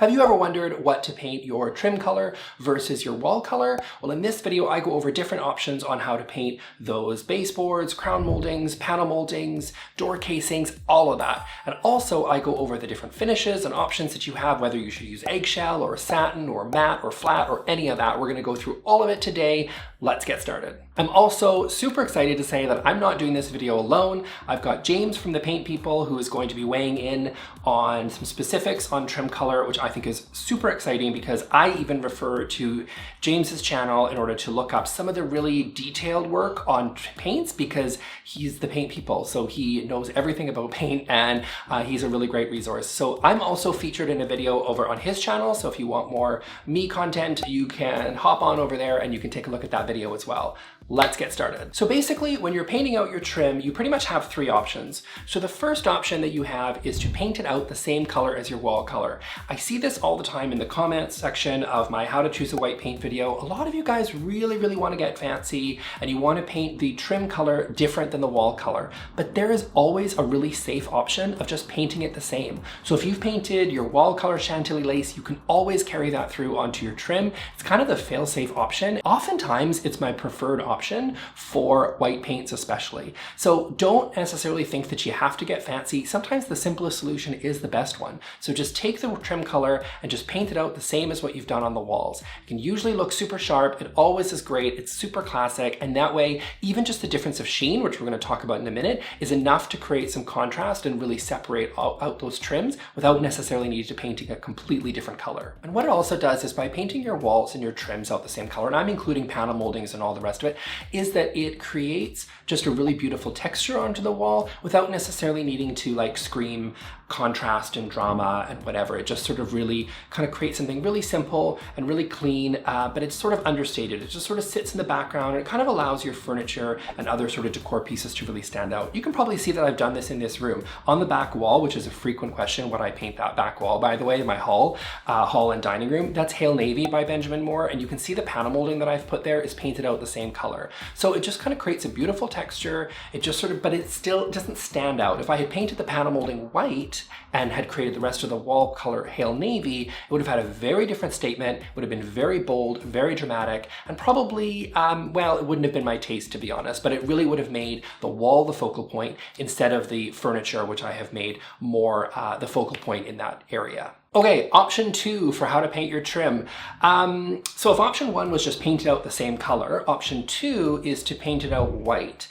Have you ever wondered what to paint your trim color versus your wall color? Well, in this video, I go over different options on how to paint those baseboards, crown moldings, panel moldings, door casings, all of that. And also I go over the different finishes and options that you have, whether you should use eggshell or satin or matte or flat or any of that. We're gonna go through all of it today. Let's get started. I'm also super excited to say that I'm not doing this video alone. I've got James from the Paint People who is going to be weighing in on some specifics on trim color, which I think is super exciting because I even refer to James's channel in order to look up some of the really detailed work on paints because he's the Paint People. So he knows everything about paint and he's a really great resource. So I'm also featured in a video over on his channel. So if you want more me content, you can hop on over there and you can take a look at that video as well. Let's get started. So basically, when you're painting out your trim, you pretty much have three options. So the first option that you have is to paint it out the same color as your wall color. I see this all the time in the comments section of my how to choose a white paint video. A lot of you guys really want to get fancy and you want to paint the trim color different than the wall color. But there is always a really safe option of just painting it the same. So if you've painted your wall color Chantilly lace, you can always carry that through onto your trim. It's kind of the fail-safe option. Oftentimes, it's my preferred option for white paints especially. So don't necessarily think that you have to get fancy. Sometimes the simplest solution is the best one. So just take the trim color and just paint it out the same as what you've done on the walls. It can usually look super sharp. It always is great. It's super classic. And that way, even just the difference of sheen, which we're going to talk about in a minute, is enough to create some contrast and really separate out those trims without necessarily needing to painting a completely different color. And what it also does is by painting your walls and your trims out the same color, and I'm including panel moldings and all the rest of it, is that it creates just a really beautiful texture onto the wall without necessarily needing to like scream contrast and drama and whatever. It just sort of really kind of creates something really simple and really clean, but it's sort of understated. It just sort of sits in the background and it kind of allows your furniture and other sort of decor pieces to really stand out. You can probably see that I've done this in this room. On the back wall, which is a frequent question when I paint that back wall, by the way, my hall and dining room, that's Hail Navy by Benjamin Moore, and you can see the panel molding that I've put there is painted out the same color. So it just kind of creates a beautiful texture. It just sort of, but it still doesn't stand out. If I had painted the panel molding white and had created the rest of the wall color Hail Navy, it would have had a very different statement, would have been very bold, very dramatic, and probably, well, it wouldn't have been my taste to be honest, but it really would have made the wall the focal point instead of the furniture, which I have made more the focal point in that area. Okay, option 2 for how to paint your trim. So if option 1 was just paint it out the same color, option 2 is to paint it out white.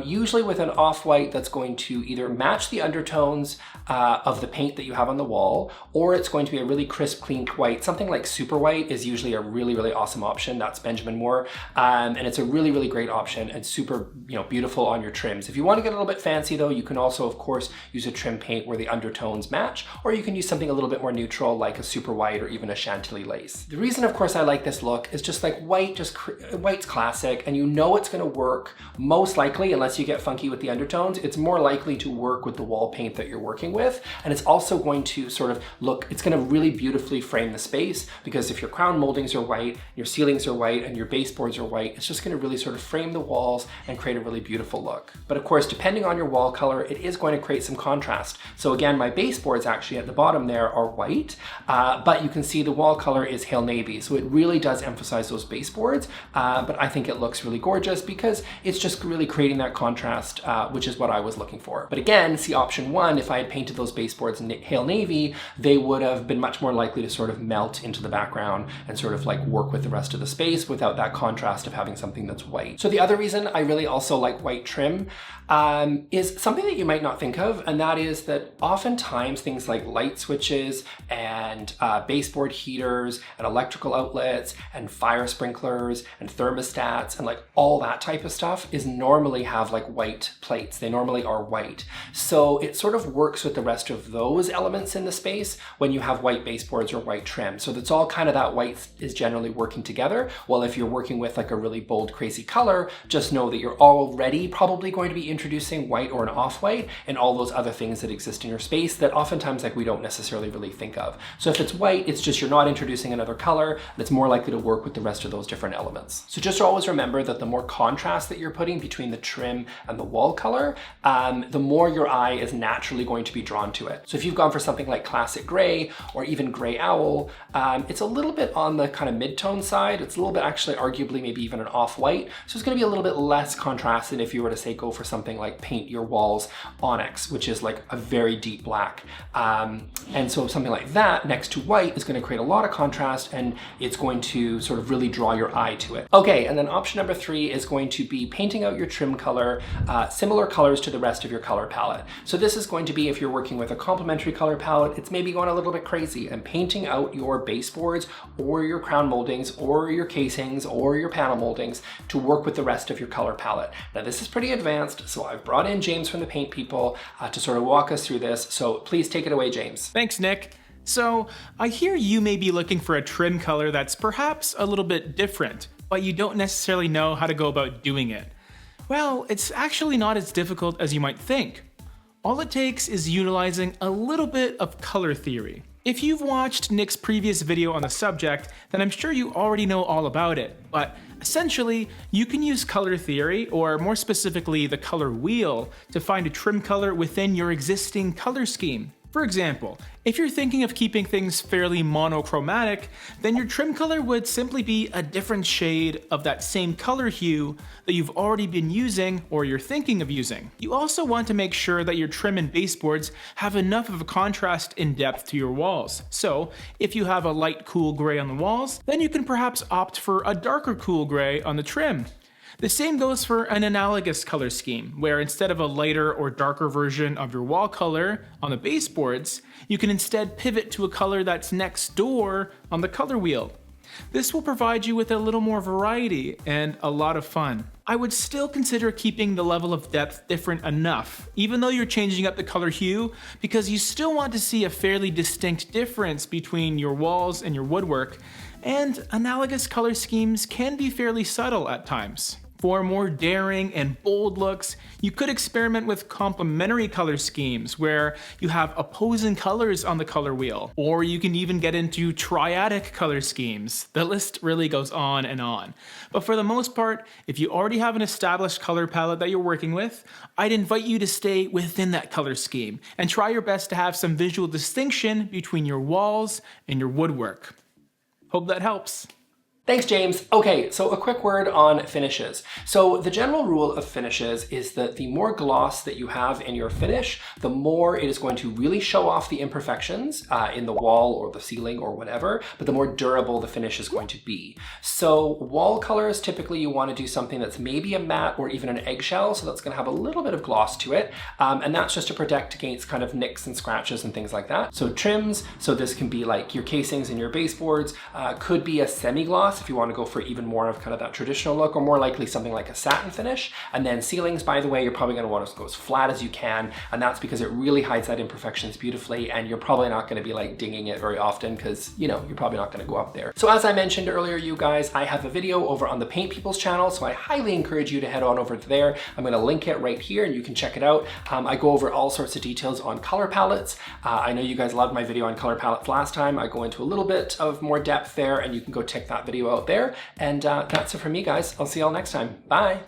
Usually with an off-white that's going to either match the undertones of the paint that you have on the wall, or it's going to be a really crisp, clean white. Something like super white is usually a really awesome option. That's Benjamin Moore. And it's a really great option and super beautiful on your trims. If you want to get a little bit fancy though, you can also of course use a trim paint where the undertones match, or you can use something a little bit more neutral like a super white or even a Chantilly lace. The reason of course I like this look is just like white's classic, and you know it's going to work most likely, unless you get funky with the undertones, it's more likely to work with the wall paint that you're working with, and it's also going to sort of look, it's going to really beautifully frame the space, because if your crown moldings are white, your ceilings are white, and your baseboards are white, it's just going to really sort of frame the walls and create a really beautiful look. But of course, depending on your wall color, it is going to create some contrast. So again, my baseboards actually at the bottom there are white, but you can see the wall color is Hail Navy. So it really does emphasize those baseboards, but I think it looks really gorgeous because it's just really creating that contrast, which is what I was looking for. But again, see option 1, if I had painted those baseboards in Hail Navy, they would have been much more likely to sort of melt into the background and sort of like work with the rest of the space without that contrast of having something that's white. So the other reason I really also like white trim is something that you might not think of, and that is that oftentimes things like light switches and baseboard heaters and electrical outlets and fire sprinklers and thermostats and like all that type of stuff is normally have like white plates. They normally are white. So it sort of works with the rest of those elements in the space when you have white baseboards or white trim. So that's all kind of that white is generally working together. Well, if you're working with like a really bold, crazy color, just know that you're already probably going to be introducing white or an off-white and all those other things that exist in your space that oftentimes like we don't necessarily really think think of. So if it's white, it's just you're not introducing another color that's more likely to work with the rest of those different elements. So just always remember that the more contrast that you're putting between the trim and the wall color, the more your eye is naturally going to be drawn to it. So if you've gone for something like classic gray or even gray owl, it's a little bit on the kind of mid-tone side. It's a little bit actually arguably maybe even an off-white. So it's going to be a little bit less contrast than if you were to say go for something like paint your walls onyx, which is like a very deep black. And so something like that next to white is going to create a lot of contrast, and it's going to sort of really draw your eye to it. Okay, and then option number 3 is going to be painting out your trim color, similar colors to the rest of your color palette. So this is going to be if you're working with a complementary color palette, it's maybe going a little bit crazy and painting out your baseboards or your crown moldings or your casings or your panel moldings to work with the rest of your color palette. Now this is pretty advanced, so I've brought in James from the Paint People to sort of walk us through this. So please take it away, James. Thanks, Nick. So I hear you may be looking for a trim color that's perhaps a little bit different, but you don't necessarily know how to go about doing it. Well, it's actually not as difficult as you might think. All it takes is utilizing a little bit of color theory. If you've watched Nick's previous video on the subject, then I'm sure you already know all about it, but essentially, you can use color theory, or more specifically the color wheel, to find a trim color within your existing color scheme. For example, if you're thinking of keeping things fairly monochromatic, then your trim color would simply be a different shade of that same color hue that you've already been using or you're thinking of using. You also want to make sure that your trim and baseboards have enough of a contrast in depth to your walls. So if you have a light cool gray on the walls, then you can perhaps opt for a darker cool gray on the trim. The same goes for an analogous color scheme, where instead of a lighter or darker version of your wall color on the baseboards, you can instead pivot to a color that's next door on the color wheel. This will provide you with a little more variety and a lot of fun. I would still consider keeping the level of depth different enough, even though you're changing up the color hue, because you still want to see a fairly distinct difference between your walls and your woodwork, and analogous color schemes can be fairly subtle at times. For more daring and bold looks, you could experiment with complementary color schemes where you have opposing colors on the color wheel, or you can even get into triadic color schemes. The list really goes on and on. But for the most part, if you already have an established color palette that you're working with, I'd invite you to stay within that color scheme and try your best to have some visual distinction between your walls and your woodwork. Hope that helps. Thanks, James. Okay, so a quick word on finishes. So the general rule of finishes is that the more gloss that you have in your finish, the more it is going to really show off the imperfections in the wall or the ceiling or whatever, but the more durable the finish is going to be. So wall colors, typically you want to do something that's maybe a matte or even an eggshell, so that's going to have a little bit of gloss to it, and that's just to protect against kind of nicks and scratches and things like that. So trims, so this can be like your casings and your baseboards, could be a semigloss if you want to go for even more of kind of that traditional look, or more likely something like a satin finish. And then ceilings, by the way, you're probably going to want to go as flat as you can, and that's because it really hides that imperfections beautifully, and you're probably not going to be like dinging it very often because, you know, you're probably not going to go up there. So as I mentioned earlier, you guys, I have a video over on the Paint People's channel, so I highly encourage you to head on over there. I'm going to link it right here and you can check it out. I go over all sorts of details on color palettes. I know you guys loved my video on color palettes last time. I go into a little bit of more depth there, and you can go check that video out there. And that's it for me, guys. I'll see y'all next time. Bye.